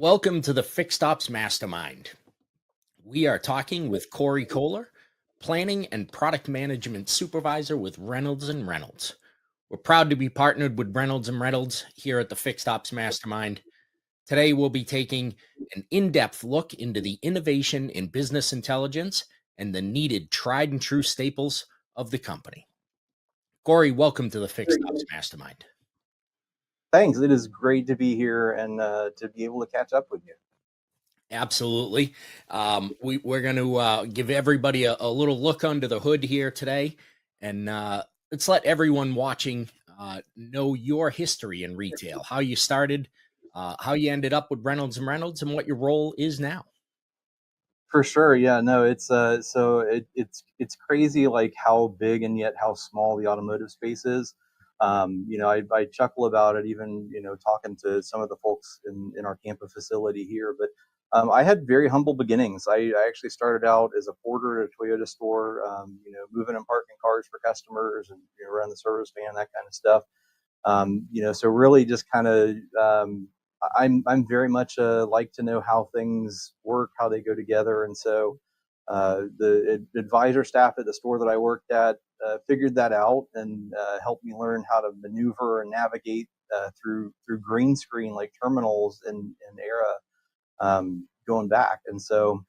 Welcome to the Fixed Ops Mastermind. We are talking with Corey Kohler, Planning and Product Management Supervisor with Reynolds Reynolds. We're proud to be partnered with Reynolds Reynolds here at the Fixed Ops Mastermind. Today, we'll be taking an in-depth look into the innovation in business intelligence and the needed tried and true staples of the company. Corey, welcome to the Fixed Ops Mastermind. Thanks. It is great to be here and to be able to catch up with you. Absolutely. We're going to give everybody a little look under the hood here today, and let's let everyone watching know your history in retail, how you started, how you ended up with Reynolds Reynolds, and what your role is now. For sure. Yeah, no, it's it's crazy like how big and yet how small the automotive space is. I chuckle about it even, talking to some of the folks in our campus facility here. But I had very humble beginnings. I actually started out as a porter at a Toyota store, moving and parking cars for customers and run the service van, that kind of stuff. So really just kind of I'm very much like to know how things work, how they go together, and so the advisor staff at the store that I worked at figured that out and helped me learn how to maneuver and navigate through green screen like terminals in era going back. And so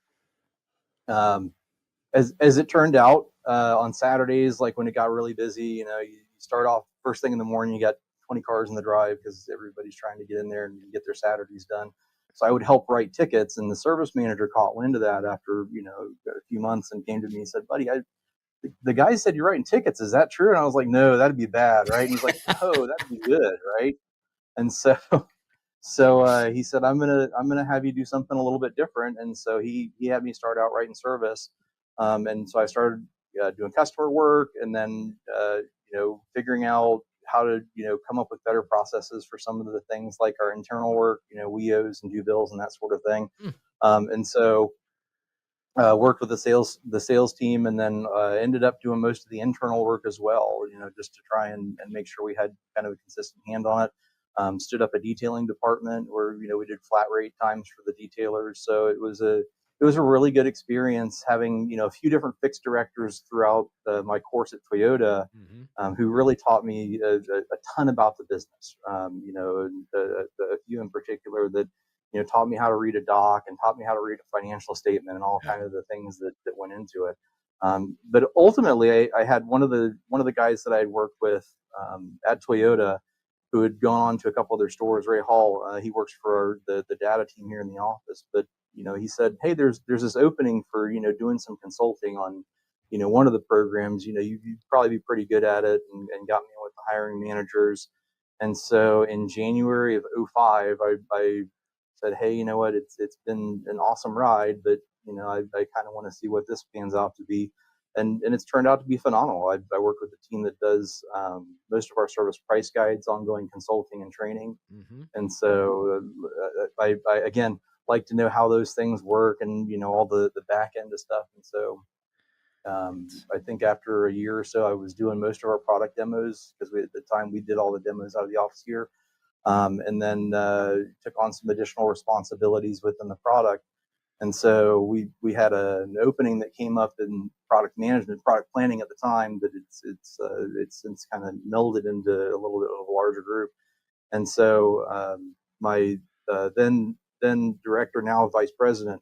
as it turned out, on Saturdays, like when it got really busy, you start off first thing in the morning, you got 20 cars in the drive because everybody's trying to get in there and get their Saturdays done. So I would help write tickets, and the service manager caught wind of that after a few months and came to me and said, "Buddy, the guy said you're writing tickets. Is that true?" And I was like, "No, that'd be bad, right?" And he's like, "Oh, that'd be good, right?" And so he said, I'm gonna have you do something a little bit different." And so he had me start out writing service, and so I started doing customer work, and then figuring out how to come up with better processes for some of the things like our internal work, WEOs and due bills and that sort of thing. And so worked with the sales team, and then ended up doing most of the internal work as well, just to try and make sure we had kind of a consistent hand on it. Stood up a detailing department where we did flat rate times for the detailers. So it was a really good experience having a few different fixed directors throughout my course at Toyota, who really taught me a ton about the business. A few in particular that taught me how to read a doc and taught me how to read a financial statement and all kind of the things that went into it. But ultimately, I had one of the guys that I had worked with at Toyota, who had gone on to a couple of their stores. Ray Hall, he works for the data team here in the office. But he said, "Hey, there's this opening for doing some consulting on one of the programs. You'd probably be pretty good at it," and got me in with the hiring managers. And so in January of 05, I said, "Hey, you know what? It's been an awesome ride, but I kind of want to see what this pans out to be." And it's turned out to be phenomenal. I work with a team that does most of our service price guides, ongoing consulting, and training. And so I again like to know how those things work and all the back end of stuff. And so I think after a year or so, I was doing most of our product demos because at the time we did all the demos out of the office here. And then took on some additional responsibilities within the product. And so we had an opening that came up in product management, product planning at the time, but it's since kind of melded into a little bit of a larger group. And so my then director, now vice president,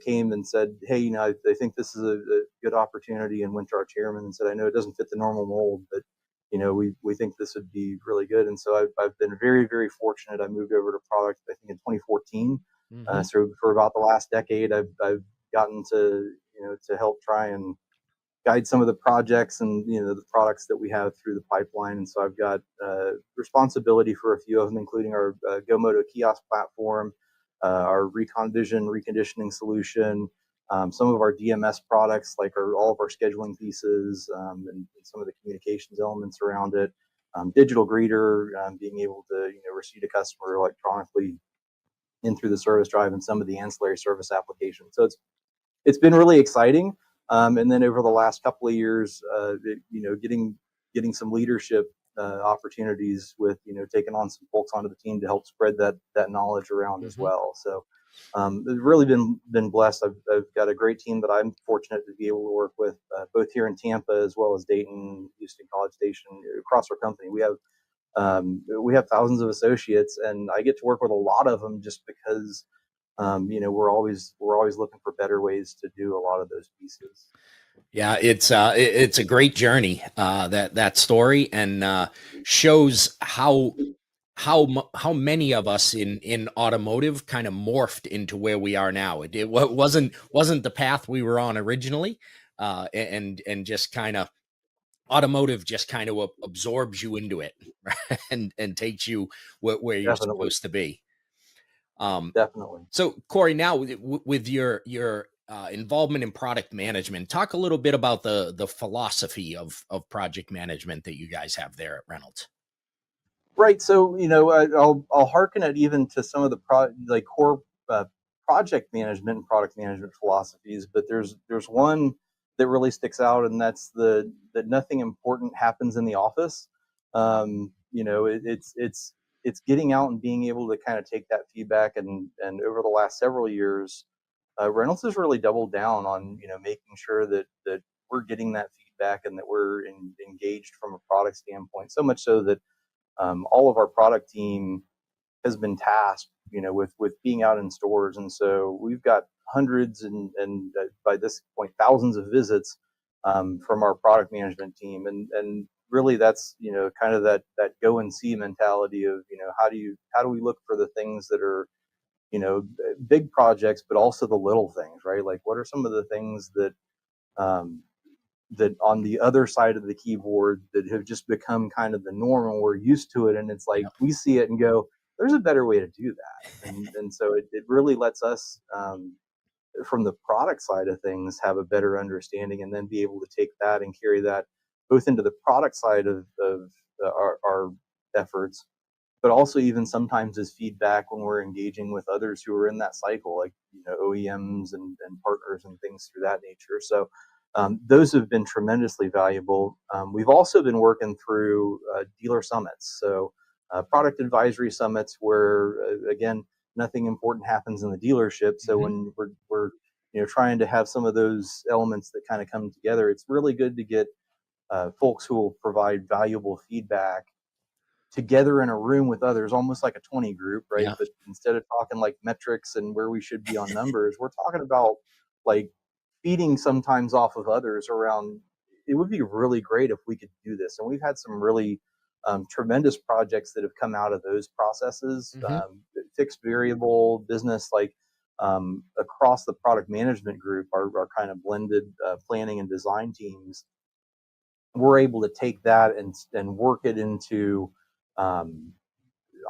came and said, "Hey, I think this is a good opportunity," and went to our chairman and said, "I know it doesn't fit the normal mold, but we think this would be really good." And so I've been very, very fortunate. I moved over to product, I think, in 2014. So for about the last decade, I've gotten to to help try and guide some of the projects and the products that we have through the pipeline. And so I've got responsibility for a few of them, including our GoMoto kiosk platform, our Recon Vision reconditioning solution, some of our DMS products, like all of our scheduling pieces, and some of the communications elements around it, digital greeter, being able to receive a customer electronically in through the service drive, and some of the ancillary service applications. So it's been really exciting. And then over the last couple of years, getting some leadership opportunities with taking on some folks onto the team to help spread that knowledge around as Hmm. well. So it's really been blessed. I've got a great team that I'm fortunate to be able to work with, both here in Tampa as well as Dayton, Houston, College Station, across our company. We have thousands of associates, and I get to work with a lot of them just because we're always looking for better ways to do a lot of those pieces. Yeah, it's a great journey, that story, and shows how many of us in automotive kind of morphed into where we are now. It wasn't the path we were on originally, and just kind of automotive just kind of absorbs you into it, right? And takes you where you're Definitely, supposed to be. Um, definitely. so Corey, now with your involvement in product management, talk a little bit about the philosophy of project management that you guys have there at Reynolds. Right. So I'll hearken it even to some of the like core uh, project management and product management philosophies, but there's one that really sticks out, and that's the that nothing important happens in the office. It's getting out and being able to kind of take that feedback, and over the last several years, Reynolds has really doubled down on making sure that we're getting that feedback and that we're engaged from a product standpoint. So much so that all of our product team has been tasked, with being out in stores, and so we've got hundreds and by this point thousands of visits from our product management team, and really that's kind of that go and see mentality of how do we look for the things that are big projects, but also the little things, right? Like what are some of the things um, that on the other side of the keyboard that have just become kind of the norm and we're used to it, and it's like Yep. we see it and go, there's a better way to do that, and so it really lets us from the product side of things have a better understanding, and then be able to take that and carry that both into the product side of our efforts, but also even sometimes as feedback when we're engaging with others who are in that cycle, like OEMs and partners and things through that nature. So those have been tremendously valuable. We've also been working through dealer summits, so product advisory summits, where again nothing important happens in the dealership. So Hmm. when we're trying to have some of those elements that kind of come together, it's really good to get folks who will provide valuable feedback together in a room with others, almost like a 20 group, right? Yeah. But instead of talking like metrics and where we should be on numbers, we're talking about like feeding sometimes off of others around. It would be really great if we could do this. And we've had some really tremendous projects that have come out of those processes, Hmm. fixed variable business, like across the product management group, our kind of blended planning and design teams. We're able to take that and work it into um,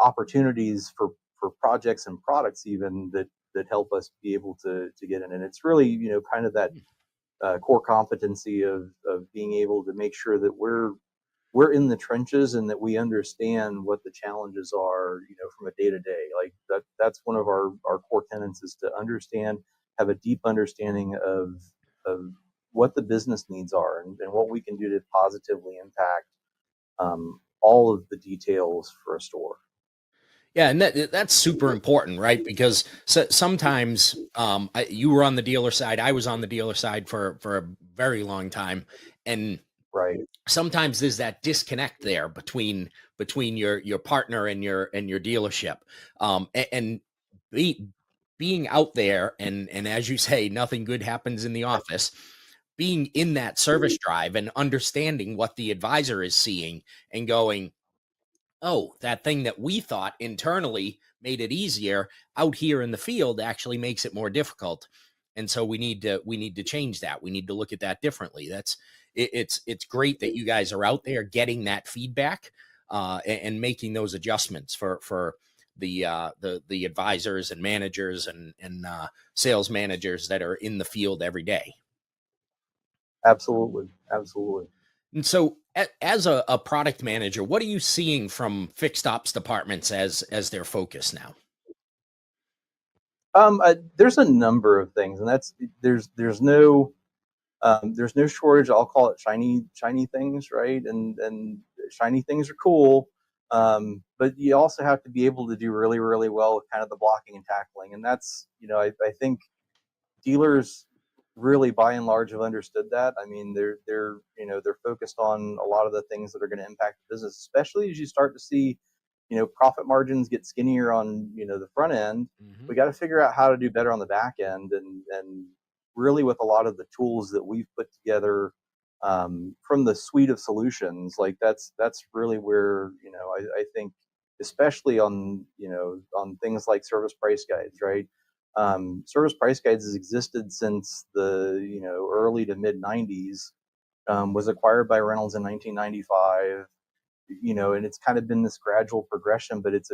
opportunities for projects and products even that help us be able to get in. And it's really kind of that core competency of being able to make sure that we're in the trenches and that we understand what the challenges are, from a day to day. Like that's one of our core tenets, is to understand, have a deep understanding of what the business needs are, and what we can do to positively impact all of the details for a store. Yeah, and that's super important, right? Because sometimes you were on the dealer side, I was on the dealer side for a very long time, and Right. sometimes there's that disconnect there between your partner and your dealership, and be, being out there, and as you say, nothing good happens in the office. Being in that service drive and understanding what the advisor is seeing and going, oh, that thing that we thought internally made it easier out here in the field actually makes it more difficult. And so we need to change that. We need to look at that differently. It's great that you guys are out there getting that feedback, and making those adjustments for the advisors and managers and sales managers that are in the field every day. Absolutely. Absolutely. And so, as a product manager, what are you seeing from fixed ops departments as their focus now? There's a number of things, and that's there's no shortage. I'll call it shiny things, right? And shiny things are cool, but you also have to be able to do really, really well with kind of the blocking and tackling. And that's, I think dealers really by and large have understood that. I mean, they're focused on a lot of the things that are going to impact the business, especially as you start to see, profit margins get skinnier on, the front end. Hmm. We got to figure out how to do better on the back end, and really with a lot of the tools that we've put together, from the suite of solutions, like that's really where, I think, especially on, on things like service price guides, right? Service price guides has existed since the, early to mid 90s. Was acquired by Reynolds in 1995. And it's kind of been this gradual progression, but it's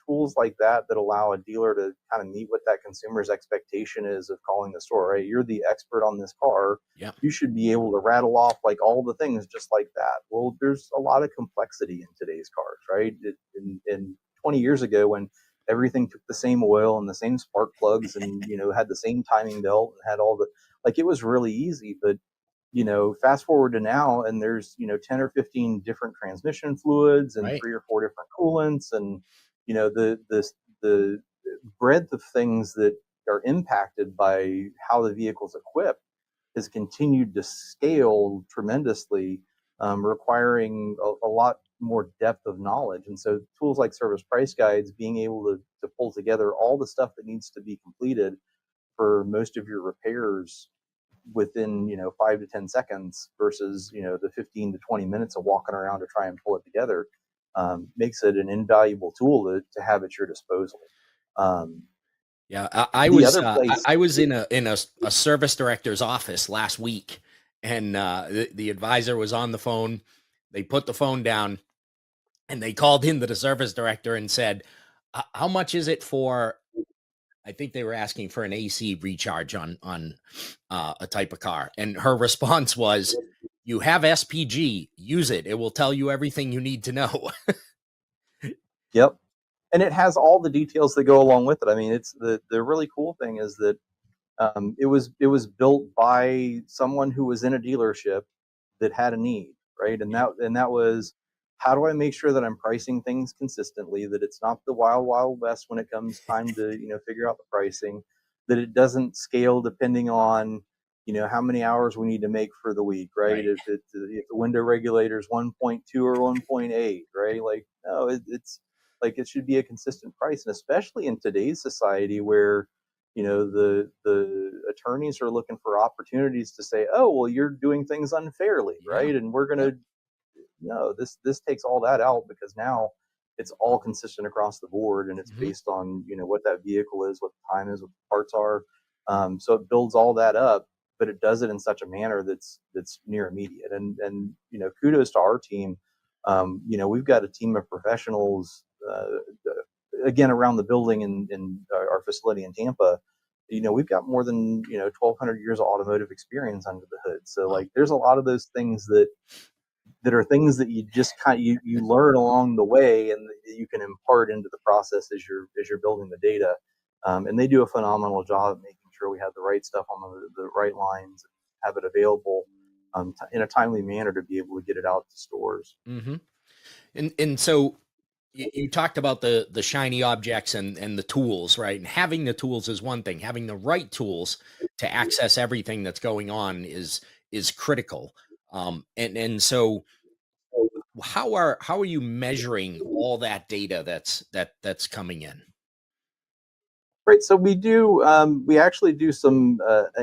tools like that that allow a dealer to kind of meet what that consumer's expectation is of calling the store. Right, you're the expert on this car. Yeah. You should be able to rattle off like all the things just like that. Well, there's a lot of complexity in today's cars, right? In 20 years ago, when everything took the same oil and the same spark plugs, and had the same timing belt and had all the, like, it was really easy. But fast forward to now, and there's 10 or 15 different transmission fluids and Right. 3 or 4 different coolants, and the breadth of things that are impacted by how the vehicle's equipped has continued to scale tremendously, requiring a lot more depth of knowledge. And so tools like service price guides, being able to pull together all the stuff that needs to be completed for most of your repairs within 5 to 10 seconds versus the 15 to 20 minutes of walking around to try and pull it together, makes it an invaluable tool to have at your disposal. um, Yeah, the other place. I was in a service director's office last week, and the advisor was on the phone. They put the phone down, and they called into the service director and said, How much is it for?" I think they were asking for an AC recharge on a type of car, and her response was, "You have SPG, use it. It will tell you everything you need to know." Yep, and it has all the details that go along with it. I mean, it's the really cool thing is that, it was built by someone who was in a dealership that had a need, right? And Yep. that was, how do I make sure that I'm pricing things consistently, that it's not the wild wild west when it comes time to figure out the pricing, that it doesn't scale depending on how many hours we need to make for the week, right? Right. If the window regulator is 1.2 or 1.8, right? Like, no, it's like, it should be a consistent price, and especially in today's society where the attorneys are looking for opportunities to say, oh, well, you're doing things unfairly, Yeah. right? And we're going Yep. to, no, this takes all that out, because now it's all consistent across the board, and it's Mhm. based on what that vehicle is, what the time is, what the parts are. So it builds all that up, but it does it in such a manner that's near immediate. And kudos to our team. We've got a team of professionals, again, around the building in our facility in Tampa. We've got more than 1,200 years of automotive experience under the hood. So, Wow. like, there's a lot of those things that are things that you just you learn along the way, and that you can impart into the process as you're building the data. And they do a phenomenal job of making sure we have the right stuff on the right lines, and have it available, in a timely manner to be able to get it out to stores. Mhm. And so you talked about the shiny objects and the tools, right? And having the tools is one thing. Having the right tools to access everything that's going on is critical. And so how are you measuring all that data that's coming in? Right. So we actually do some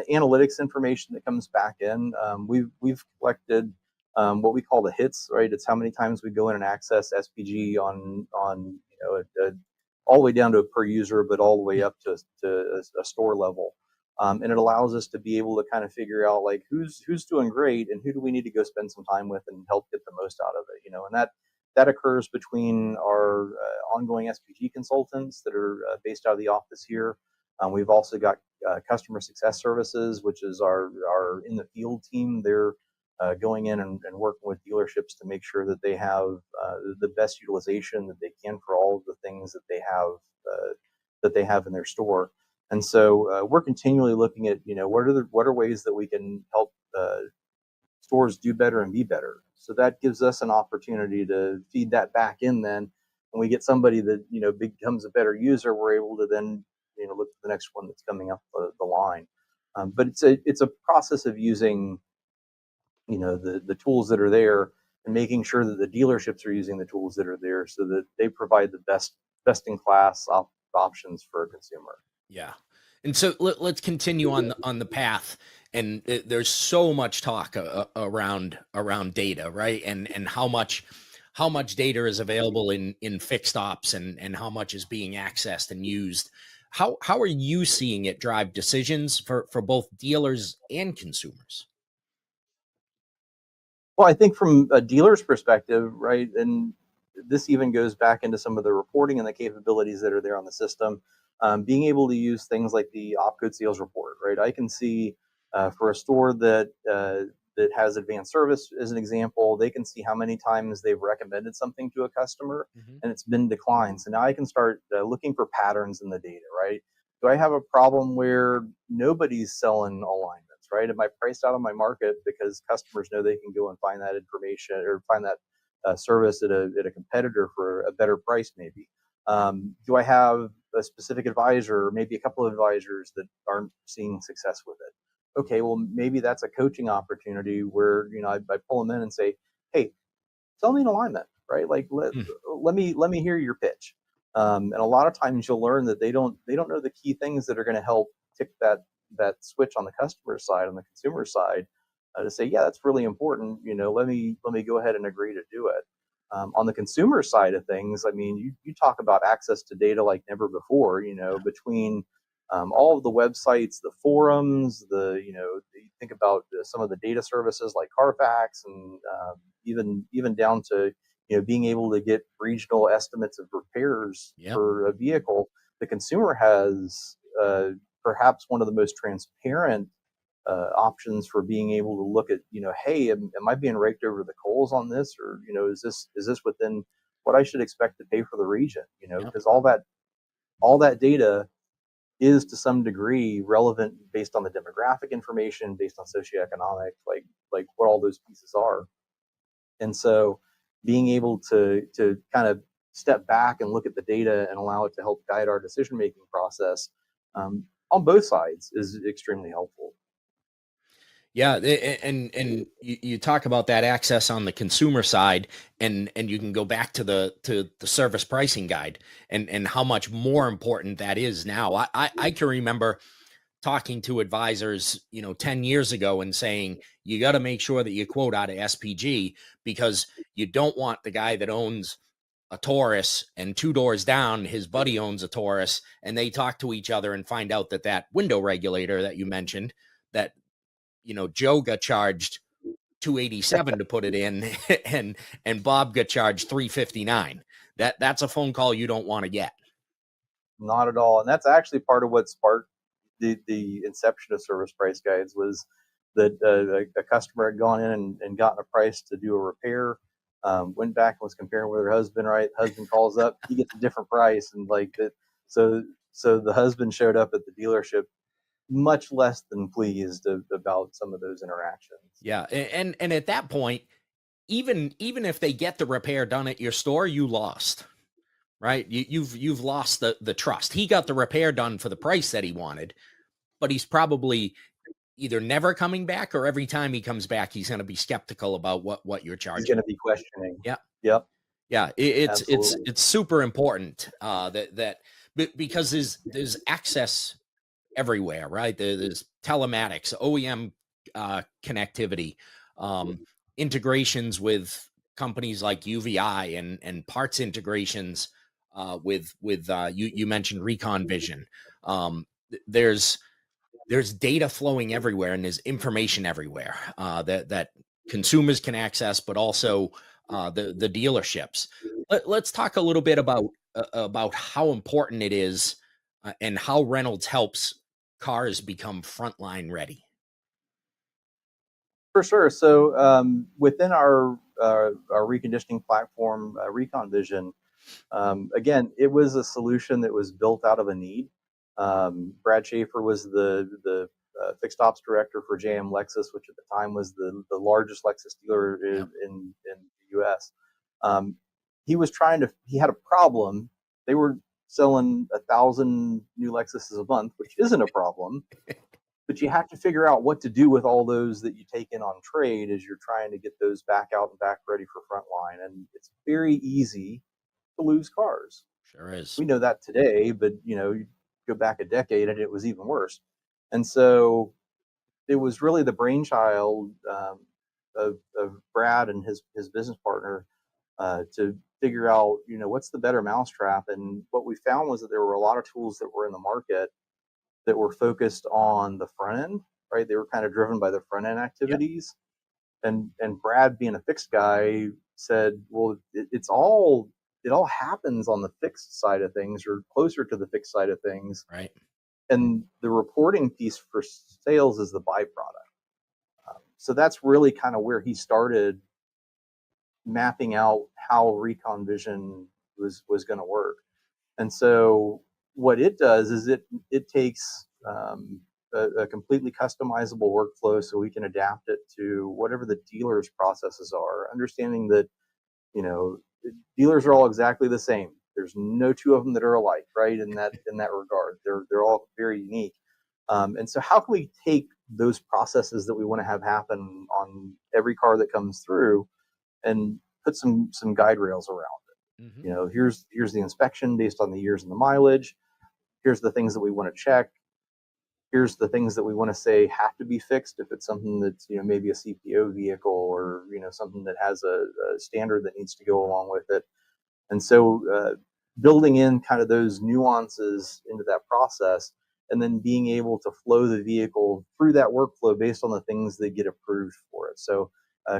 analytics information that comes back in. We've collected, what we call the hits. Right. It's how many times we go in and access SPG on all the way down to a per user, but all the way up to a store level. And it allows us to be able to kind of figure out, like, who's doing great, and who do we need to go spend some time with and help get the most out of it. And that occurs between our ongoing SPG consultants that are based out of the office here. We've also got customer success services, which is our in the field team. They're going in and working with dealerships to make sure that they have the best utilization that they can for all of the things that they have in their store. And so we're continually looking at what are ways that we can help stores do better and be better. So that gives us an opportunity to feed that back in. Then when we get somebody that becomes a better user, we're able to then look at the next one that's coming up the line. But it's a process of using the tools that are there and making sure that the dealerships are using the tools that are there so that they provide the best in class options for a consumer. Yeah. And so let's continue on the path. And there's so much talk around data, right? And how much data is available in fixed ops, and how much is being accessed and used. How are you seeing it drive decisions for both dealers and consumers? Well, I think from a dealer's perspective, right, and this even goes back into some of the reporting and the capabilities that are there on the system. Being able to use things like the opcode sales report, right? I can see for a store that has advanced service, as an example, they can see how many times they've recommended something to a customer Hmm. and it's been declined. So now I can start looking for patterns in the data, right? Do I have a problem where nobody's selling alignments, right? Am I priced out of my market because customers know they can go and find that information or find that service at a competitor for a better price, maybe? Do I have a specific advisor or maybe a couple of advisors that aren't seeing success with it? Okay, well, maybe that's a coaching opportunity where I pull them in and say, hey, sell me an alignment, right? Like let me hear your pitch. And a lot of times you'll learn that they don't know the key things that are going to help tick that switch on the customer side, on the consumer side, to say, yeah, that's really important. Let me go ahead and agree to do it. On the consumer side of things, I mean, you talk about access to data like never before. Between all of the websites, the forums, you think about some of the data services like Carfax, and even down to being able to get regional estimates of repairs Yep. for a vehicle. The consumer has perhaps one of the most transparent options for being able to look at, hey, am I being raked over the coals on this, or is this within what I should expect to pay for the region? Yep. Because all that data is to some degree relevant based on the demographic information, based on socioeconomic, like what all those pieces are. And so being able to kind of step back and look at the data and allow it to help guide our decision making process on both sides is extremely helpful. Yeah, and you talk about that access on the consumer side, and you can go back to the service pricing guide, and how much more important that is now. I can remember talking to advisors, 10 years ago, and saying, you got to make sure that you quote out of SPG, because you don't want the guy that owns a Taurus and two doors down, his buddy owns a Taurus, and they talk to each other and find out that window regulator that you mentioned, that Joe got charged 287 to put it in, and Bob got charged 359. That's a phone call you don't want to get. Not at all. And that's actually part of what sparked the inception of service price guides, was that a customer had gone in and gotten a price to do a repair, went back and was comparing with her husband, right? Husband calls up, he gets a different price. And like that. So the husband showed up at the dealership much less than pleased about some of those interactions. Yeah, and at that point, even if they get the repair done at your store, you lost, right? You've lost the trust. He got the repair done for the price that he wanted, but he's probably either never coming back, or every time he comes back, he's going to be skeptical about what you're He's charging. going to be questioning. Yeah, Yep, yeah, it's absolutely. it's super important, because there's access everywhere, right? There's telematics, OEM connectivity, um, integrations with companies like UVI, and parts integrations with you mentioned Recon Vision. There's data flowing everywhere, and there's information everywhere that consumers can access, but also the dealerships. Let's talk a little bit about how important it is, and how Reynolds helps cars become frontline ready. For sure. So within our reconditioning platform, Recon Vision, again, it was a solution that was built out of a need. Brad Schaefer was the fixed ops director for JM Lexus, which at the time was the largest Lexus dealer Yep. in the U.S. Um, he had a problem. They were selling 1,000 new Lexuses a month, which isn't a problem, but you have to figure out what to do with all those that you take in on trade as you're trying to get those back out and back ready for frontline. And it's very easy to lose cars. Sure is. We know that today, but you go back a decade and it was even worse. And so it was really the brainchild of Brad and his business partner to figure out, what's the better mousetrap. And what we found was that there were a lot of tools that were in the market that were focused on the front end, right? They were kind of driven by the front end Yep. activities. And Brad, being a fixed guy, said, well, it all happens on the fixed side of things, or closer to the fixed side of things. Right. And the reporting piece for sales is the byproduct. So that's really kind of where he started mapping out how Recon Vision was going to work. And so what it does is it takes a completely customizable workflow, so we can adapt it to whatever the dealer's processes are, understanding that dealers are all exactly the same. There's no two of them that are alike, right? In that regard, they're all very unique. And so how can we take those processes that we want to have happen on every car that comes through and put some guide rails around it? Mm-hmm. Here's the inspection based on the years and the mileage. Here's the things that we want to check. Here's the things that we want to say have to be fixed if it's something that's maybe a CPO vehicle, or something that has a standard that needs to go along with it. And so building in kind of those nuances into that process, and then being able to flow the vehicle through that workflow based on the things that get approved for it. So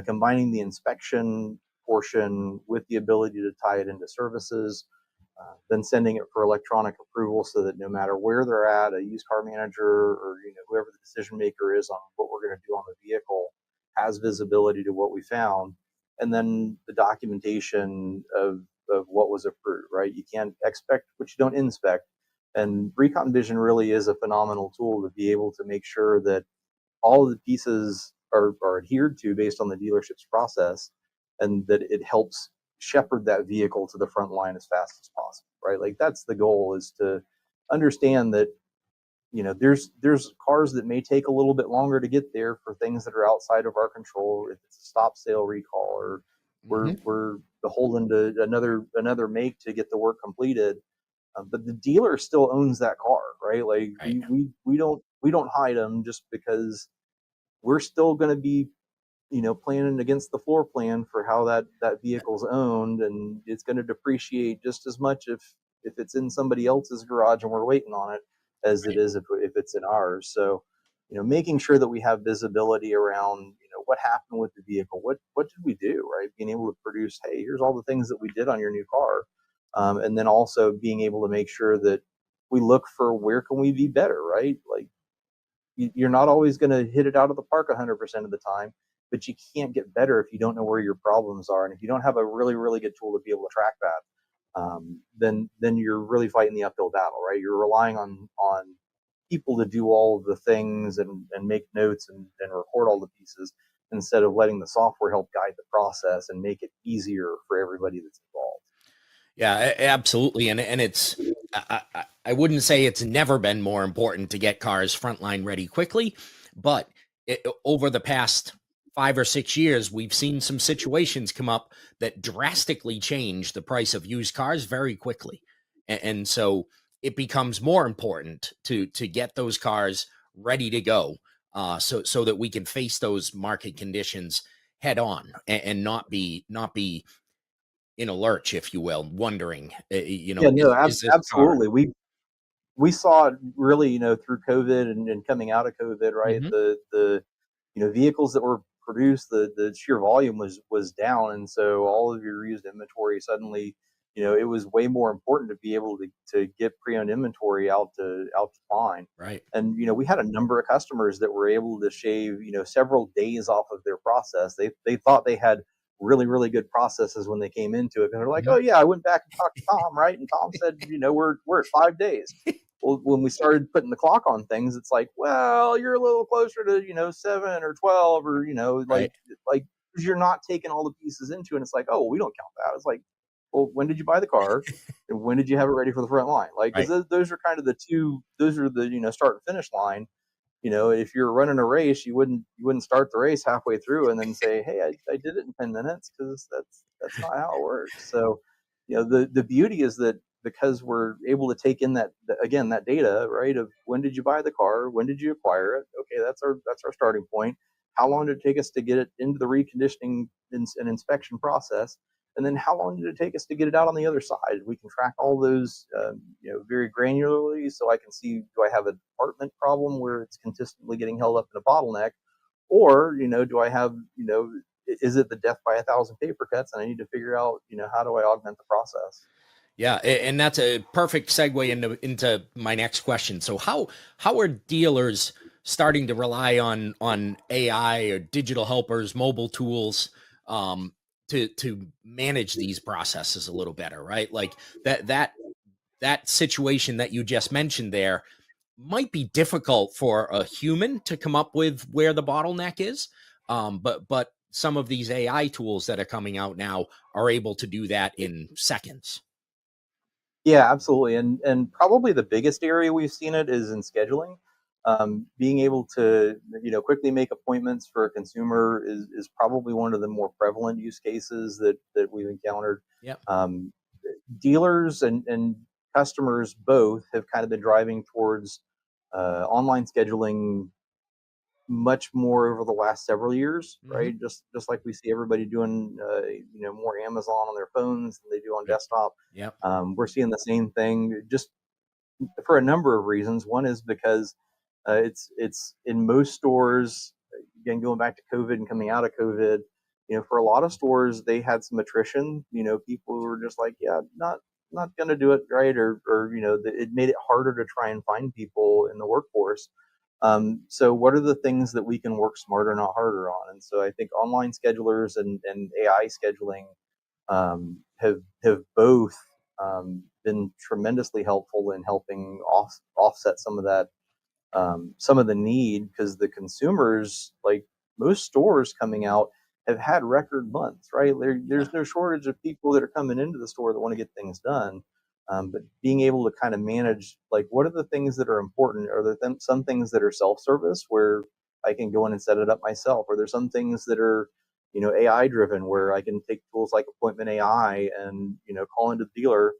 combining the inspection portion with the ability to tie it into services, then sending it for electronic approval, so that no matter where they're at, a used car manager or whoever the decision maker is on what we're going to do on the vehicle has visibility to what we found, and then the documentation of what was approved. Right, you can't expect what you don't inspect, and Recon Vision really is a phenomenal tool to be able to make sure that all of the pieces are adhered to based on the dealership's process, and that it helps shepherd that vehicle to the front line as fast as possible, right? Like, that's the goal, is to understand that there's cars that may take a little bit longer to get there for things that are outside of our control. If it's a stop sale recall, or Mm-hmm. we're beholden to another make to get the work completed, but the dealer still owns that car, right? Like, Right. we don't hide them, just because we're still going to be planning against the floor plan for how that vehicle's owned, and it's going to depreciate just as much if it's in somebody else's garage and we're waiting on it, as it Right. is if it's in ours. So making sure that we have visibility around what happened with the vehicle, what did we do, right? Being able to produce, hey, here's all the things that we did on your new car, and then also being able to make sure that we look for where can we be better, right? Like, you're not always going to hit it out of the park 100% of the time, but you can't get better if you don't know where your problems are. And if you don't have a really, really good tool to be able to track that, then you're really fighting the uphill battle, right? You're relying on people to do all of the things and make notes and record all the pieces, instead of letting the software help guide the process and make it easier for everybody that's involved. Yeah, absolutely. And it's, I wouldn't say it's never been more important to get cars frontline ready quickly, but over the past 5 or 6 years, we've seen some situations come up that drastically change the price of used cars very quickly. And so it becomes more important to get those cars ready to go, so that we can face those market conditions head on, and not be in a lurch, if you will, wondering, Yeah, no, is this car? absolutely. We saw it really, through COVID and coming out of COVID, right? Hmm. The vehicles that were produced, the sheer volume was down, and so all of your used inventory suddenly, it was way more important to be able to get pre-owned inventory out to fine. Right. And we had a number of customers that were able to shave several days off of their process. They thought they had really, really good processes when they came into it, and they're like, Hmm. oh yeah, I went back and talked to Tom, right? And Tom said, we're at 5 days. Well, when we started putting the clock on things, it's like, well, you're a little closer to 7 or 12, or Right. like because you're not taking all the pieces into it. And it's like, oh, well, we don't count that. It's like, well, when did you buy the car, and when did you have it ready for the front line? Like, because Right. those are kind of the two. Those are the start and finish line. If you're running a race, you wouldn't start the race halfway through and then say, "Hey, I did it in 10 minutes," because that's not how it works. So, the beauty is that because we're able to take in again that data, right, of when did you buy the car, when did you acquire it? Okay, that's our starting point. How long did it take us to get it into the reconditioning and inspection process? And then how long did it take us to get it out on the other side? We can track all those, very granularly, so I can see, do I have a department problem where it's consistently getting held up in a bottleneck, or do I have, is it the death by 1,000 paper cuts, and I need to figure out, how do I augment the process? Yeah, and that's a perfect segue into my next question. So how are dealers starting to rely on AI or digital helpers, mobile tools, um, to manage these processes a little better, right? Like that situation that you just mentioned there might be difficult for a human to come up with where the bottleneck is, but some of these AI tools that are coming out now are able to do that in seconds. Yeah, absolutely. And probably the biggest area we've seen it is in scheduling. Being able to quickly make appointments for a consumer is probably one of the more prevalent use cases that we've encountered. Yep. Um, Dealers and customers both have kind of been driving towards online scheduling much more over the last several years, Hmm. right? Just like we see everybody doing, more Amazon on their phones than they do on Right. desktop. Yep. We're seeing the same thing, just for a number of reasons. One is because it's in most stores. Again, going back to COVID and coming out of COVID, for a lot of stores, they had some attrition. People who were just like, yeah, not going to do it, right, or it made it harder to try and find people in the workforce. So what are the things that we can work smarter, not harder on? And so I think online schedulers and AI scheduling have both been tremendously helpful in helping offset some of the need, because the consumers, like most stores coming out, have had record months, right? Yeah. There's no shortage of people that are coming into the store that want to get things done. But being able to kind of manage, like, what are the things that are important? Are there some things that are self-service where I can go in and set it up myself? Or there's some things that are, AI driven, where I can take tools like Appointment AI and, call into the dealer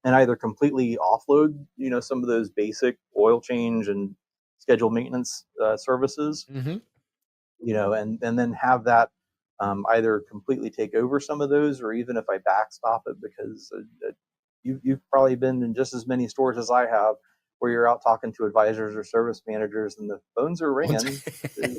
and either completely offload, some of those basic oil change and scheduled maintenance services, Hmm. and then have that either completely take over some of those, or even if I backstop it, because you've probably been in just as many stores as I have, where you're out talking to advisors or service managers, and the phones are ringing.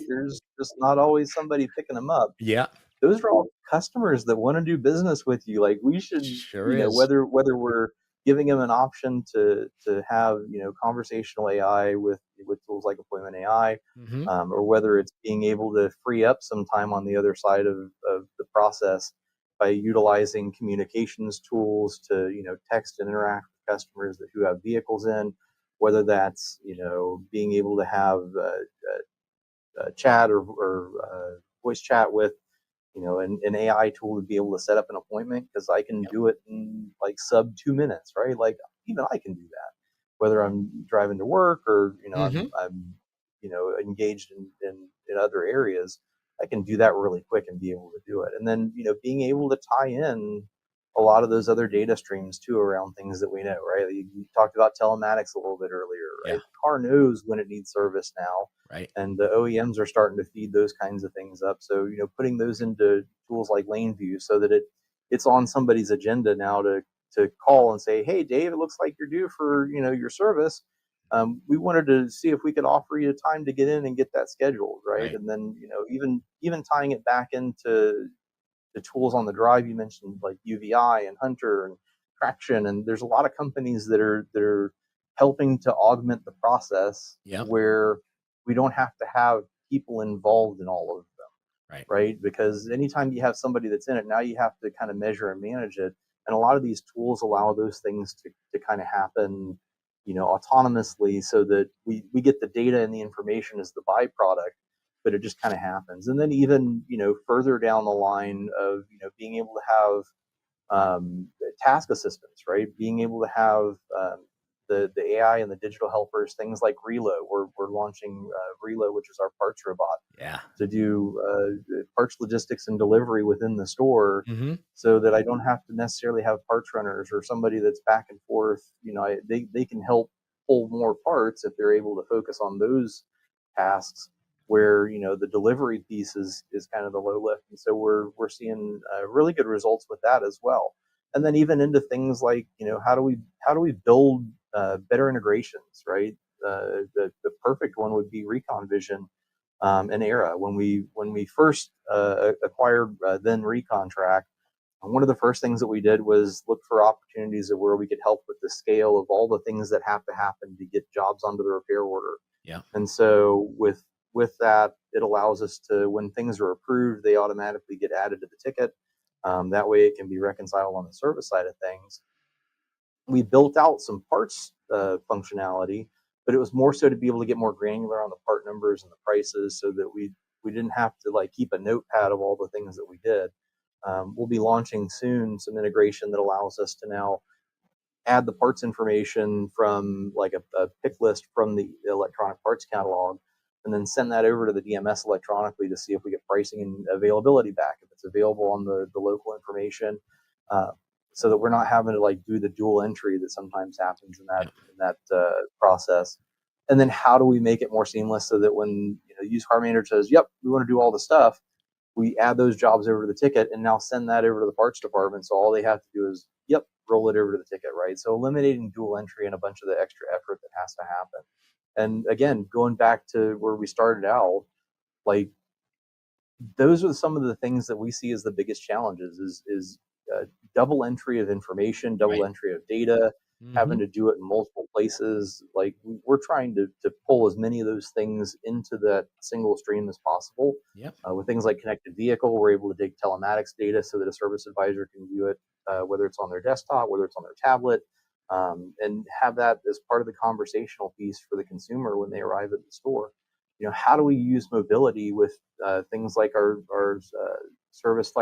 There's just not always somebody picking them up. Yeah, Those are all customers that want to do business with you. Like, we should, sure is. whether we're giving them an option to have, conversational AI with tools like Appointment AI, Hmm. or whether it's being able to free up some time on the other side of the process by utilizing communications tools to, text and interact with customers who have vehicles in, whether that's, being able to have chat or voice chat with, an AI tool to be able to set up an appointment, because I can Yep. do it in like sub 2 minutes, right? Like, even I can do that, whether I'm driving to work, or Hmm. I'm engaged in other areas. I can do that really quick and be able to do it, and then being able to tie in a lot of those other data streams too, around things that we know, right? You talked about telematics a little bit earlier, Yeah. right? The car knows when it needs service now, Right. and the OEMs are starting to feed those kinds of things up. So putting those into tools like Lane View, so that it's on somebody's agenda now to call and say, "Hey, Dave, it looks like you're due for your service. We wanted to see if we could offer you time to get in and get that scheduled," right? Right. And then even tying it back into the tools on the drive you mentioned, like UVI and Hunter and Traction, and there's a lot of companies that are helping to augment the process, Yep. where we don't have to have people involved in all of them, Right. right? Because anytime you have somebody that's in it, now you have to kind of measure and manage it, and a lot of these tools allow those things to kind of happen autonomously, so that we get the data and the information as the byproduct, but it just kind of happens. And then even, further down the line of, being able to have task assistance, right? Being able to have the AI and the digital helpers, things like Relo. We're launching Relo, which is our parts robot, Yeah. to do parts logistics and delivery within the store, Hmm. so that I don't have to necessarily have parts runners or somebody that's back and forth. They can help pull more parts if they're able to focus on those tasks, where the delivery piece is kind of the low lift. And so we're seeing really good results with that as well. And then even into things like, how do we build better integrations, right? The perfect one would be Recon Vision and Era. When we first acquired then Recon Track, one of the first things that we did was look for opportunities of where we could help with the scale of all the things that have to happen to get jobs onto the repair order. Yeah. And so with that, it allows us to, when things are approved, they automatically get added to the ticket. That way, it can be reconciled on the service side of things. We built out some parts functionality, but it was more so to be able to get more granular on the part numbers and the prices, so that we didn't have to like keep a notepad of all the things that we did. We'll be launching soon some integration that allows us to now add the parts information from like a pick list from the electronic parts catalog, and then send that over to the DMS electronically to see if we get pricing and availability back, if it's available on the local information, uh, so that we're not having to like do the dual entry that sometimes happens in that Yeah. process. And then how do we make it more seamless, so that when used car manager says, "Yep, we want to do all the stuff," we add those jobs over to the ticket and now send that over to the parts department. So all they have to do is, yep, roll it over to the ticket, right? So eliminating dual entry and a bunch of the extra effort that has to happen. And again, going back to where we started out, like, those are some of the things that we see as the biggest challenges, is double entry of information, double Right. entry of data, Hmm. having to do it in multiple places. Like, we're trying to pull as many of those things into that single stream as possible. Yep. With things like connected vehicle, we're able to dig telematics data so that a service advisor can view it, whether it's on their desktop, whether it's on their tablet, and have that as part of the conversational piece for the consumer when they arrive at the store. How do we use mobility with things like our service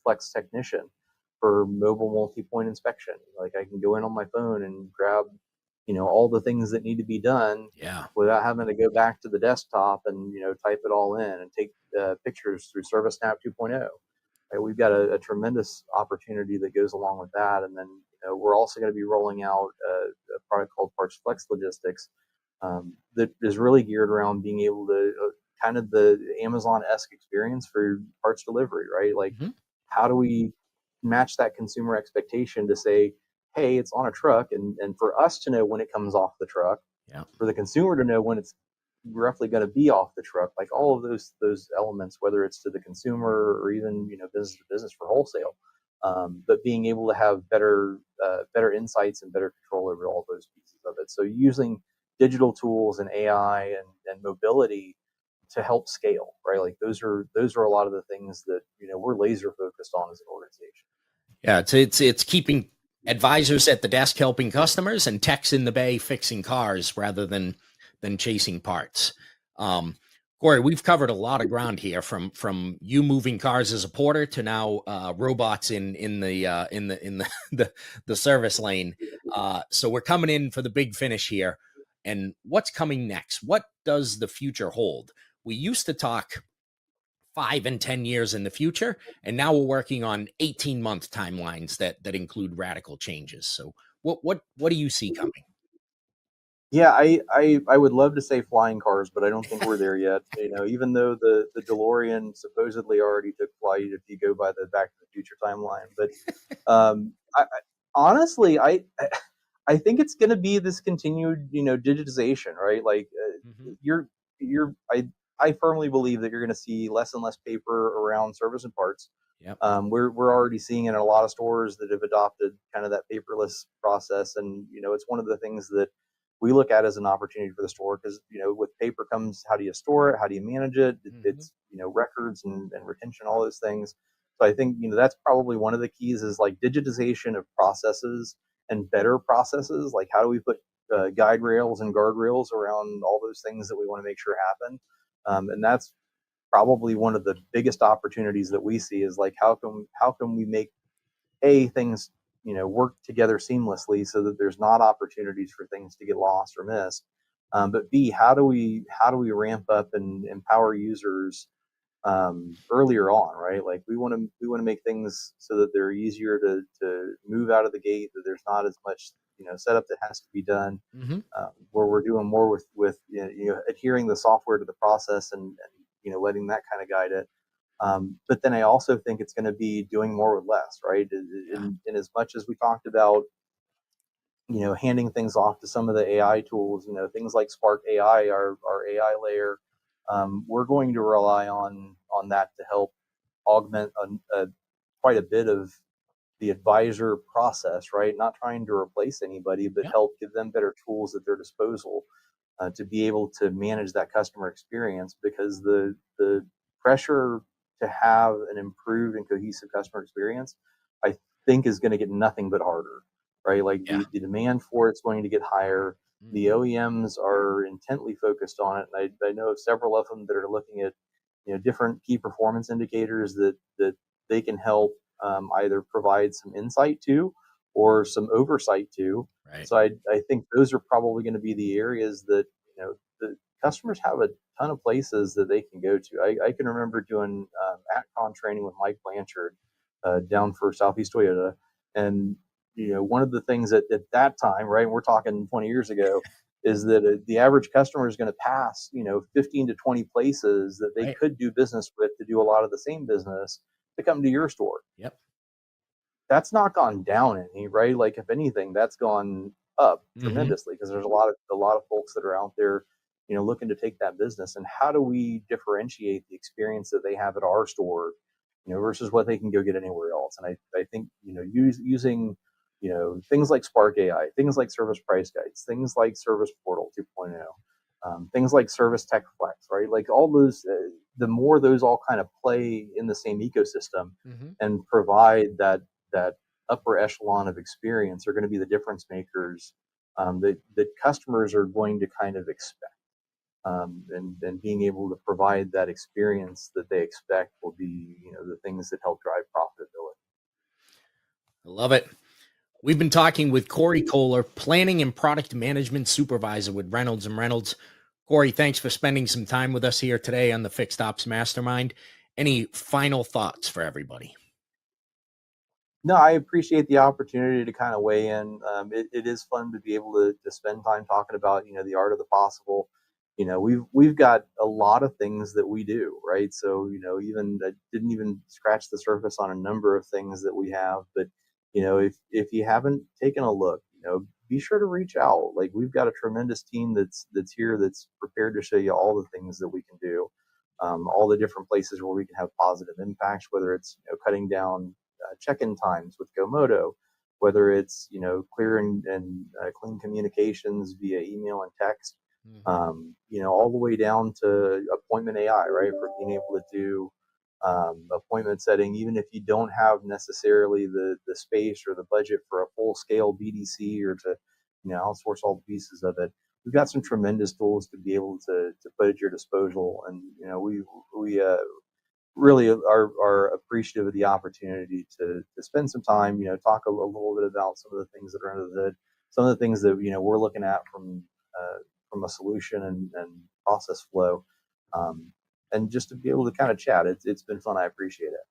flex technician for mobile multi-point inspection? Like, I can go in on my phone and grab, all the things that need to be done Yeah. without having to go back to the desktop and, type it all in and take pictures through ServiceNav 2.0. Right? We've got a tremendous opportunity that goes along with that. And then, we're also going to be rolling out a product called Parts Flex Logistics, that is really geared around being able to kind of the Amazon-esque experience for parts delivery, right? Like, Hmm. how do we match that consumer expectation to say, hey, it's on a truck, and for us to know when it comes off the truck, Yeah. for the consumer to know when it's roughly going to be off the truck, like all of those elements, whether it's to the consumer or even business to business for wholesale, but being able to have better insights and better control over all those pieces of it. So using digital tools and AI and mobility to help scale, right? Like, those are a lot of the things that we're laser focused on as an organization. Yeah. It's keeping advisors at the desk helping customers and techs in the bay fixing cars rather than chasing parts. Um, Corey, we've covered a lot of ground here, from you moving cars as a porter to now robots in the the service lane. So we're coming in for the big finish here. And what's coming next? What does the future hold? We used to talk 5 and 10 years in the future, and now we're working on 18-month timelines that include radical changes. So what do you see coming? Yeah, I would love to say flying cars, but I don't think we're there yet. Even though the DeLorean supposedly already took flight, if you go by the Back to the Future timeline. But honestly, I think it's going to be this continued, digitization, right? Like, Hmm. I firmly believe that you're going to see less and less paper around service and parts. Yep. We're already seeing it in a lot of stores that have adopted kind of that paperless process, and it's one of the things that we look at as an opportunity for the store, because with paper comes, how do you store it, how do you manage it? Hmm. It's records and retention, all those things. So I think that's probably one of the keys, is like digitization of processes and better processes. Like, how do we put guide rails and guardrails around all those things that we want to make sure happen. And that's probably one of the biggest opportunities that we see is like how can we make things work together seamlessly so that there's not opportunities for things to get lost or missed. But B, how do we ramp up and empower users earlier on, right? Like we want to make things so that they're easier to move out of the gate, that there's not as much setup that has to be done, Hmm. where we're doing more with adhering the software to the process, and letting that kind of guide it. But then I also think it's going to be doing more with less, right? Yeah. In as much as we talked about handing things off to some of the AI tools, things like Spark AI, our AI layer, we're going to rely on that to help augment quite a bit of the advisor process, right? Not trying to replace anybody, but Yep. help give them better tools at their disposal to be able to manage that customer experience, because the pressure to have an improved and cohesive customer experience, I think, is going to get nothing but harder, right? Like Yeah. the demand for it's going to get higher. The Hmm. OEMs are intently focused on it, and I know of several of them that are looking at different key performance indicators that they can help either provide some insight to or some oversight to. Right. So I think those are probably going to be the areas that the customers have a ton of places that they can go to. I can remember doing AtCon training with Mike Blanchard down for Southeast Toyota, and one of the things at that time, right, and we're talking 20 years ago, is that the average customer is going to pass 15 to 20 places that they Right. could do business with to do a lot of the same business to come to your store. Yep. That's not gone down any, right? Like if anything, that's gone up Hmm. tremendously, because there's a lot of folks that are out there, looking to take that business. And how do we differentiate the experience that they have at our store, versus what they can go get anywhere else? And I think using things like Spark AI, things like Service Price Guides, things like Service Portal 2.0, things like Service Tech Flex, right? Like all those, the more those all kind of play in the same ecosystem Hmm. and provide that upper echelon of experience, are going to be the difference makers that customers are going to kind of expect. And being able to provide that experience that they expect will be, the things that help drive profitability. I love it. We've been talking with Corey Kohler, Planning and Product Management Supervisor with Reynolds and Reynolds. Corey, thanks for spending some time with us here today on the Fixed Ops Mastermind. Any final thoughts for everybody? No, I appreciate the opportunity to kind of weigh in. It is fun to be able to spend time talking about the art of the possible. We've got a lot of things that we do, right? So even I didn't even scratch the surface on a number of things that we have. But if you haven't taken a look, be sure to reach out. Like we've got a tremendous team that's here, that's prepared to show you all the things that we can do, all the different places where we can have positive impacts, whether it's cutting down check-in times with GoMoto, whether it's clear and clean communications via email and text, Hmm. all the way down to appointment AI, right? For being able to do appointment setting, even if you don't have necessarily the space or the budget for a full scale BDC, or to outsource all the pieces of it. We've got some tremendous tools to be able to put at your disposal, and we really are appreciative of the opportunity to spend some time, talk a little bit about some of the things that are under the hood, some of the things that we're looking at from a solution and process flow, um, and just to be able to kind of chat. It's been fun. I appreciate it.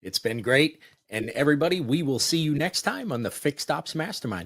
It's been great. And everybody, we will see you next time on the Fixed Ops Mastermind.